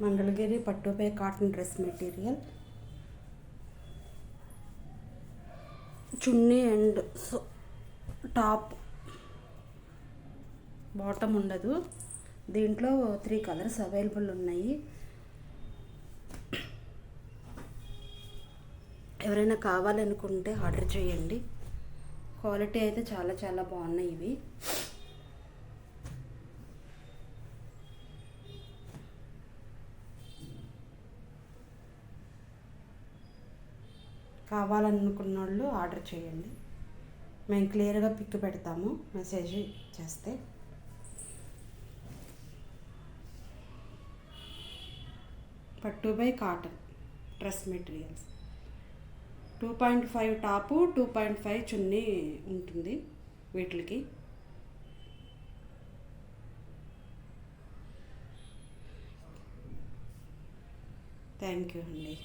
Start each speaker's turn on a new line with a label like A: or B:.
A: మంగళగిరి పట్టుపై cotton dress material, చున్నీ and top, bottom ఉండదు. దీంట్లో 3 కలర్స్ అవైలబుల్ ఉన్నాయి. ఎవరైనా కావాలనుకుంటే ఆర్డర్ చేయండి. క్వాలిటీ అయితే చాలా చాలా బాగున్నాయి ఇవి. కావాలనుకున్న వాళ్ళు ఆర్డర్ చేయండి. మేము క్లియర్గా పిక్ పెడతాము మెసేజ్ చేస్తే. పట్టు by cotton dress materials, 2.5 top, 2.5 చున్నీ ఉంటుంది వీటికి. థ్యాంక్ యూ అండి.